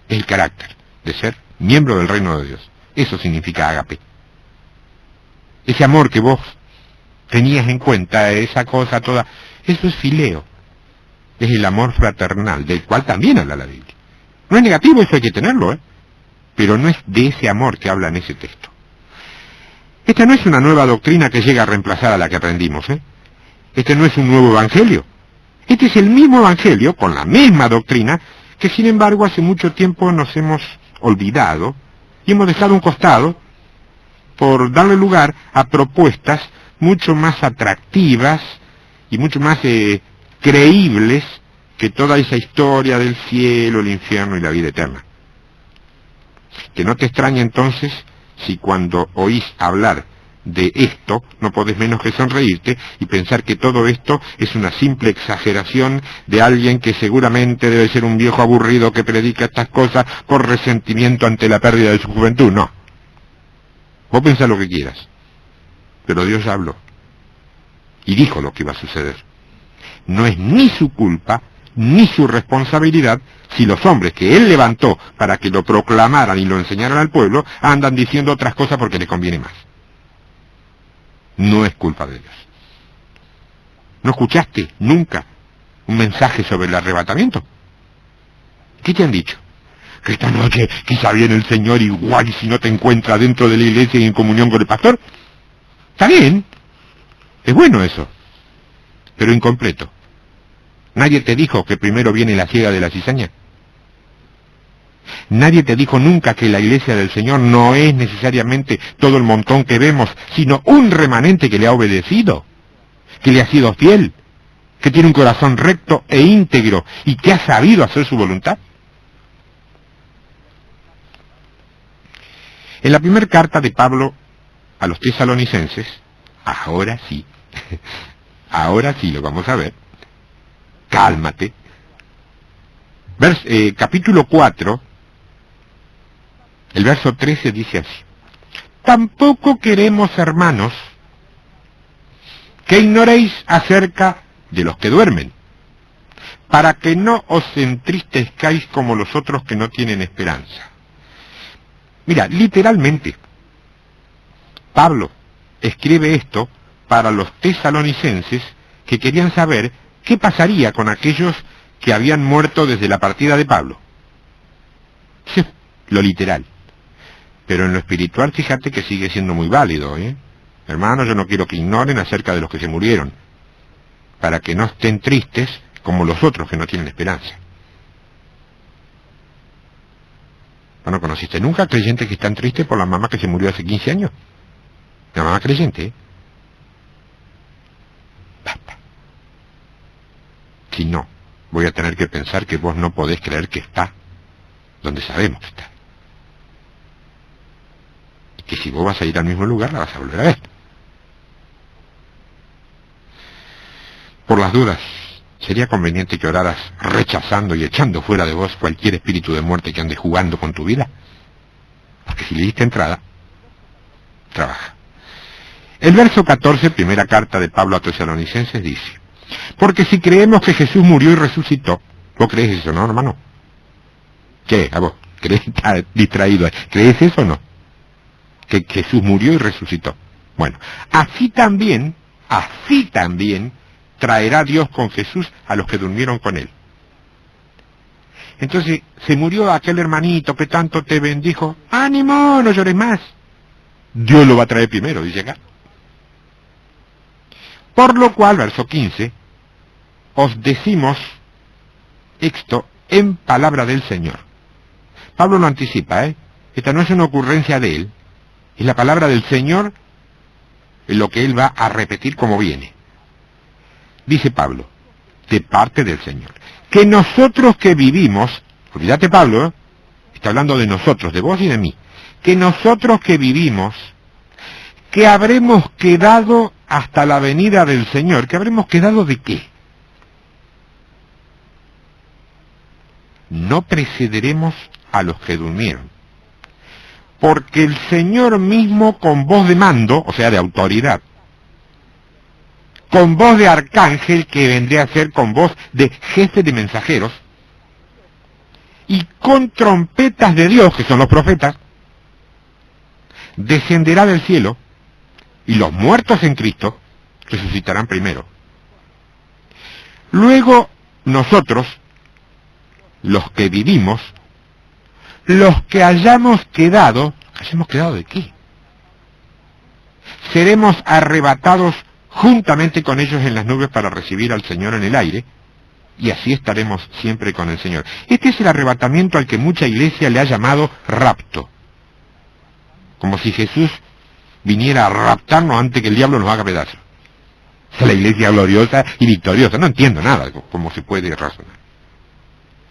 es el carácter de ser miembro del reino de Dios. Eso significa ágape. Ese amor que vos tenías en cuenta, esa cosa toda, eso es fileo. Es el amor fraternal, del cual también habla la Biblia. No es negativo, eso hay que tenerlo, pero no es de ese amor que habla en ese texto. Esta no es una nueva doctrina que llega a reemplazar a la que aprendimos, Este no es un nuevo evangelio. Este es el mismo evangelio, con la misma doctrina, que sin embargo hace mucho tiempo nos hemos olvidado y hemos dejado a un costado por darle lugar a propuestas mucho más atractivas y mucho más creíbles que toda esa historia del cielo, el infierno y la vida eterna. Que no te extrañe entonces si cuando oís hablar de esto no podés menos que sonreírte y pensar que todo esto es una simple exageración de alguien que seguramente debe ser un viejo aburrido que predica estas cosas por resentimiento ante la pérdida de su juventud. No. Vos pensás lo que quieras, pero Dios habló y dijo lo que iba a suceder. No es ni su culpa ni su responsabilidad si los hombres que él levantó para que lo proclamaran y lo enseñaran al pueblo andan diciendo otras cosas porque les conviene más. No es culpa de Dios. ¿No escuchaste nunca un mensaje sobre el arrebatamiento? ¿Qué te han dicho? Que esta noche quizá viene el Señor igual y si no te encuentra dentro de la iglesia y en comunión con el pastor. Está bien, es bueno eso, pero incompleto. ¿Nadie te dijo que primero viene la siega de la cizaña? Nadie te dijo nunca que la iglesia del Señor no es necesariamente todo el montón que vemos, sino un remanente que le ha obedecido, que le ha sido fiel, que tiene un corazón recto e íntegro y que ha sabido hacer su voluntad. En la primera carta de Pablo a los tesalonicenses, ahora sí lo vamos a ver, cálmate, capítulo 4, el verso 13 dice así: tampoco queremos, hermanos, que ignoréis acerca de los que duermen, para que no os entristezcáis como los otros que no tienen esperanza. Mira, literalmente, Pablo escribe esto para los tesalonicenses que querían saber qué pasaría con aquellos que habían muerto desde la partida de Pablo. Sí, lo literal. Pero en lo espiritual, fíjate que sigue siendo muy válido, ¿eh? Hermanos, yo no quiero que ignoren acerca de los que se murieron, para que no estén tristes como los otros que no tienen esperanza. ¿No conociste nunca creyentes que están tristes por la mamá que se murió hace 15 años? La mamá creyente, ¿eh? Basta. Si no, voy a tener que pensar que vos no podés creer que está donde sabemos que está. Y que si vos vas a ir al mismo lugar, la vas a volver a ver. Por las dudas, sería conveniente que oraras rechazando y echando fuera de vos cualquier espíritu de muerte que ande jugando con tu vida. Porque si le diste entrada, trabaja. El verso 14, primera carta de Pablo a Tesalonicenses, dice: porque si creemos que Jesús murió y resucitó, ¿vos crees eso, no, hermano? ¿Qué? ¿A vos? ¿Crees que está distraído ahí? ¿Crees eso o no? Que Jesús murió y resucitó. Bueno, así también traerá Dios con Jesús a los que durmieron con él. Entonces, se murió aquel hermanito que tanto te bendijo. ¡Ánimo! No llores más. Dios lo va a traer primero, dice acá. Por lo cual, verso 15, os decimos esto en palabra del Señor. Pablo lo anticipa, ¿eh? Esta no es una ocurrencia de él, es la palabra del Señor en lo que él va a repetir como viene. Dice Pablo, de parte del Señor, que nosotros que vivimos, olvídate Pablo, ¿eh? Está hablando de nosotros, de vos y de mí, que nosotros que vivimos, que habremos quedado hasta la venida del Señor. ¿Que habremos quedado de qué? No precederemos a los que durmieron, porque el Señor mismo con voz de mando, o sea de autoridad, con voz de arcángel, que vendría a ser con voz de jefe de mensajeros, y con trompetas de Dios, que son los profetas, descenderá del cielo, y los muertos en Cristo resucitarán primero. Luego nosotros, los que vivimos, los que hayamos quedado ¿de qué? Seremos arrebatados juntamente con ellos en las nubes para recibir al Señor en el aire, y así estaremos siempre con el Señor. Este es el arrebatamiento al que mucha iglesia le ha llamado rapto. Como si Jesús viniera a raptarnos antes que el diablo nos haga pedazos. Es la iglesia gloriosa y victoriosa. No entiendo nada cómo se puede razonar.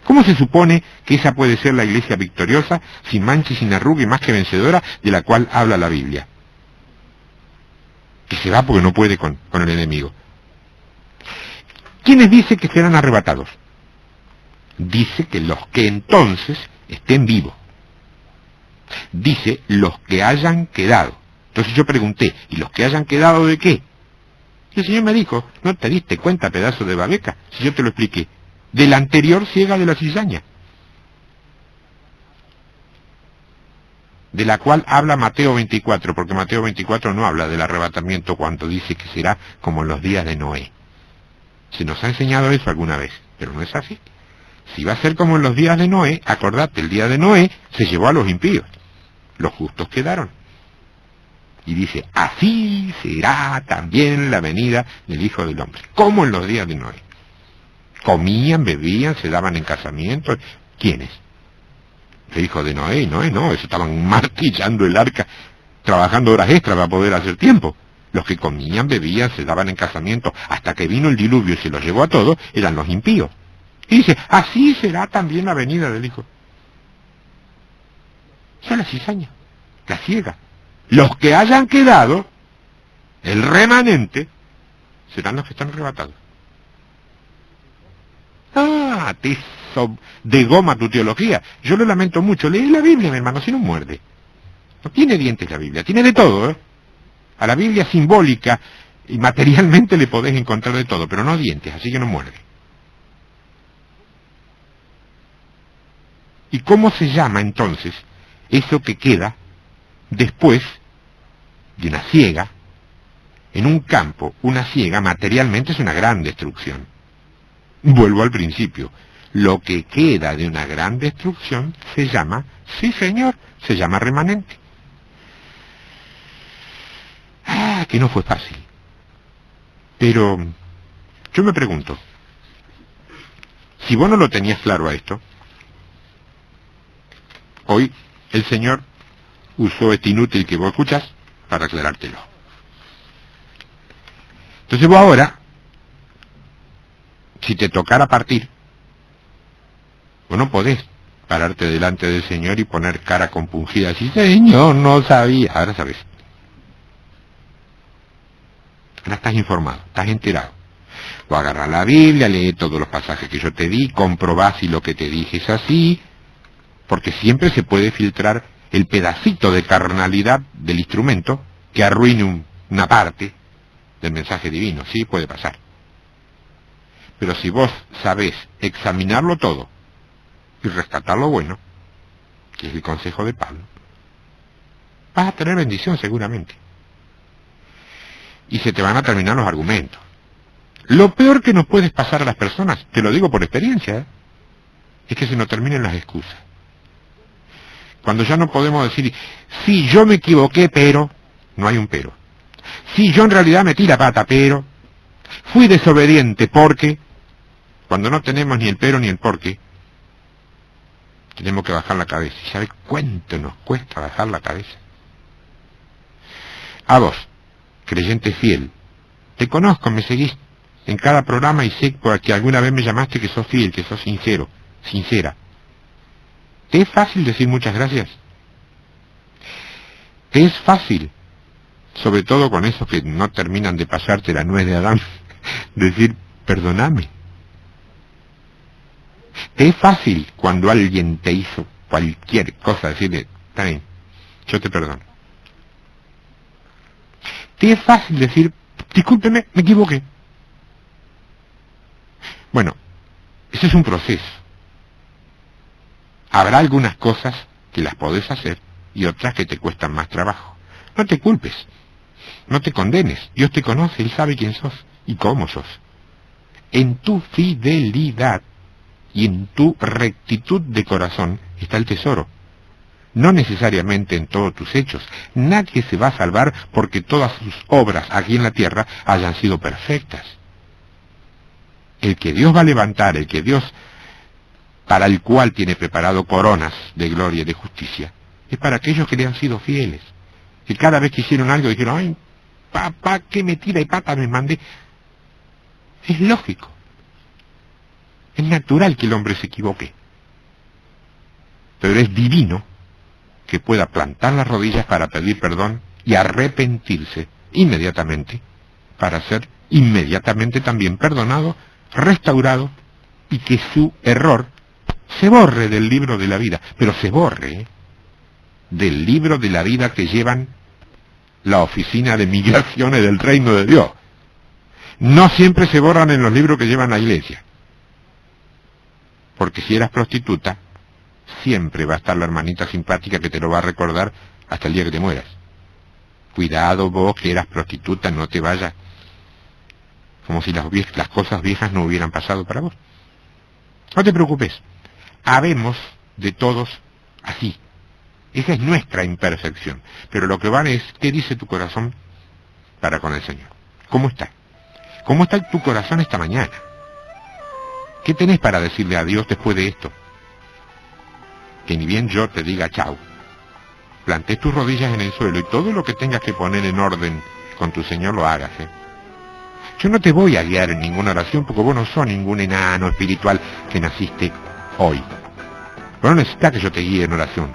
¿Cómo se supone que esa puede ser la iglesia victoriosa, sin mancha y sin arruga y más que vencedora, de la cual habla la Biblia? Que se va porque no puede con el enemigo. ¿Quiénes dice que serán arrebatados? Dice que los que entonces estén vivos. Dice los que hayan quedado. Entonces yo pregunté, ¿y los que hayan quedado de qué? Y el Señor me dijo, ¿no te diste cuenta, pedazo de babeca? Si yo te lo expliqué. De la anterior ciega de la cizaña, de la cual habla Mateo 24, porque Mateo 24 no habla del arrebatamiento cuando dice que será como en los días de Noé. Se nos ha enseñado eso alguna vez, pero no es así. Si va a ser como en los días de Noé, acordate, el día de Noé se llevó a los impíos, los justos quedaron. Y dice, así será también la venida del Hijo del Hombre, como en los días de Noé. Comían, bebían, se daban en casamiento. ¿Quiénes? el hijo de Noé, y Noé no, eso estaban martillando el arca, trabajando horas extras para poder hacer tiempo. Los que comían, bebían, se daban en casamiento, hasta que vino el diluvio y se los llevó a todos, eran los impíos. Y dice, así será también la venida del Hijo. Son la cizaña, la ciega. Los que hayan quedado, el remanente, serán los que están arrebatados. Ah, te hizo de goma tu teología. Yo lo lamento mucho. Leí la Biblia, mi hermano, si no muerde. No tiene dientes la Biblia, tiene de todo, ¿eh? A la Biblia simbólica y materialmente le podés encontrar de todo, pero no dientes, así que no muerde. ¿Y cómo se llama entonces eso que queda después de una siega? En un campo, una siega materialmente es una gran destrucción. Vuelvo al principio. Lo que queda de una gran destrucción se llama, sí señor, se llama remanente. Ah, que no fue fácil. Pero yo me pregunto, si vos no lo tenías claro a esto, hoy el Señor usó este inútil que vos escuchás para aclarártelo. Entonces vos ahora, si te tocara partir, vos no podés pararte delante del Señor y poner cara compungida así, Señor, no sabía. Ahora sabes. Ahora estás informado, estás enterado. Vos agarrás la Biblia, lees todos los pasajes que yo te di, comprobás si lo que te dije es así, porque siempre se puede filtrar el pedacito de carnalidad del instrumento que arruine una parte del mensaje divino, sí, puede pasar. Pero si vos sabés examinarlo todo y rescatar lo bueno, que es el consejo de Pablo, vas a tener bendición seguramente. Y se te van a terminar los argumentos. Lo peor que nos puede pasar a las personas, te lo digo por experiencia, es que se nos terminen las excusas. Cuando ya no podemos decir, sí, yo me equivoqué, pero, no hay un pero. Sí, yo en realidad metí la pata, pero, fui desobediente porque, cuando no tenemos ni el pero ni el porqué, tenemos que bajar la cabeza. ¿Y sabe cuánto nos cuesta bajar la cabeza? A vos, creyente fiel, te conozco, me seguís en cada programa y sé que alguna vez me llamaste que sos fiel, que sos sincero, sincera. ¿Te es fácil decir muchas gracias? ¿Te es fácil, sobre todo con esos que no terminan de pasarte la nuez de Adán, decir perdóname? ¿Te es fácil cuando alguien te hizo cualquier cosa decirle, está bien, yo te perdono? ¿Te es fácil decir, discúlpeme, me equivoqué? Bueno, ese es un proceso. Habrá algunas cosas que las podés hacer y otras que te cuestan más trabajo. No te culpes, no te condenes. Dios te conoce, Él sabe quién sos y cómo sos. En tu fidelidad y en tu rectitud de corazón está el tesoro. No necesariamente en todos tus hechos. Nadie se va a salvar porque todas sus obras aquí en la tierra hayan sido perfectas. El que Dios va a levantar, el que Dios para el cual tiene preparado coronas de gloria y de justicia, es para aquellos que le han sido fieles, que cada vez que hicieron algo dijeron, ay, papá, qué metida y pata me mandé. Es lógico, es natural que el hombre se equivoque, pero es divino que pueda plantar las rodillas para pedir perdón y arrepentirse inmediatamente, para ser inmediatamente también perdonado, restaurado, y que su error se borre del libro de la vida, pero se borre del libro de la vida que llevan la oficina de migraciones del reino de Dios. No siempre se borran en los libros que llevan la iglesia. Porque si eras prostituta, siempre va a estar la hermanita simpática que te lo va a recordar hasta el día que te mueras. Cuidado vos que eras prostituta, no te vayas como si las cosas viejas no hubieran pasado para vos. No te preocupes. Habemos de todos así. Esa es nuestra imperfección. Pero lo que vale es qué dice tu corazón para con el Señor. ¿Cómo está? ¿Cómo está tu corazón esta mañana? ¿Qué tenés para decirle a Dios después de esto? que ni bien yo te diga chau, plantes tus rodillas en el suelo y todo lo que tengas que poner en orden con tu Señor lo hagas, ¿eh? Yo no te voy a guiar en ninguna oración porque vos no sos ningún enano espiritual que naciste hoy. Vos no necesitas que yo te guíe en oración,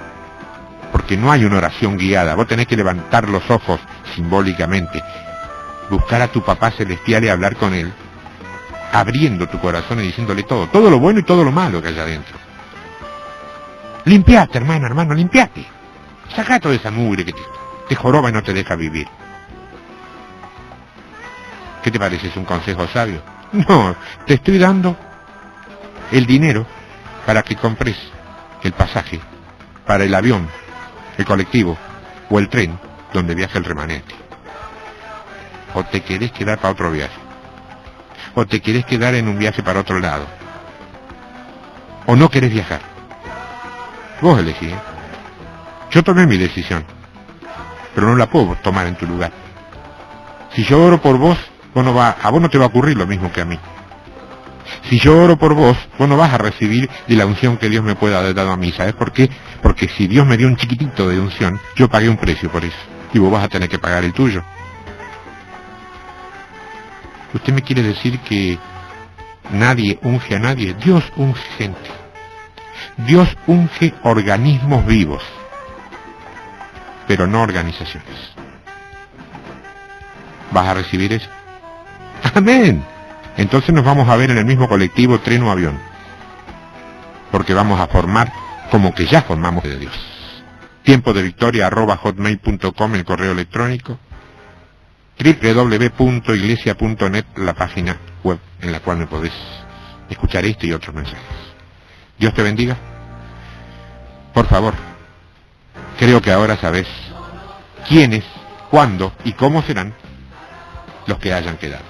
porque no hay una oración guiada. Vos tenés que levantar los ojos simbólicamente, buscar a tu papá celestial y hablar con él, abriendo tu corazón y diciéndole todo lo bueno y todo lo malo que hay adentro. Limpiate, hermano, limpiate. Sacá toda esa mugre que te joroba y no te deja vivir. ¿Qué te parece? ¿Es un consejo sabio? No, te estoy dando el dinero para que compres el pasaje para el avión, el colectivo o el tren donde viaja el remanente. O te querés quedar para otro viaje, o te querés quedar en un viaje para otro lado, o no querés viajar. Vos elegí, ¿eh? Yo tomé mi decisión, pero no la puedo tomar en tu lugar. Si yo oro por vos, a vos no te va a ocurrir lo mismo que a mí. Si yo oro por vos, vos no vas a recibir de la unción que Dios me pueda haber dado a mí. ¿Sabes por qué? Porque si Dios me dio un chiquitito de unción, yo pagué un precio por eso, y vos vas a tener que pagar el tuyo. ¿Usted me quiere decir que nadie unge a nadie? Dios unge gente. Dios unge organismos vivos, pero no organizaciones. ¿Vas a recibir eso? ¡Amén! Entonces nos vamos a ver en el mismo colectivo, tren o avión, porque vamos a formar como que ya formamos de Dios. tiempodevictoria@hotmail.com, el correo electrónico, www.iglesia.net, la página web en la cual me podés escuchar este y otros mensajes. Dios te bendiga. Por favor, creo que ahora sabes quiénes, cuándo y cómo serán los que hayan quedado.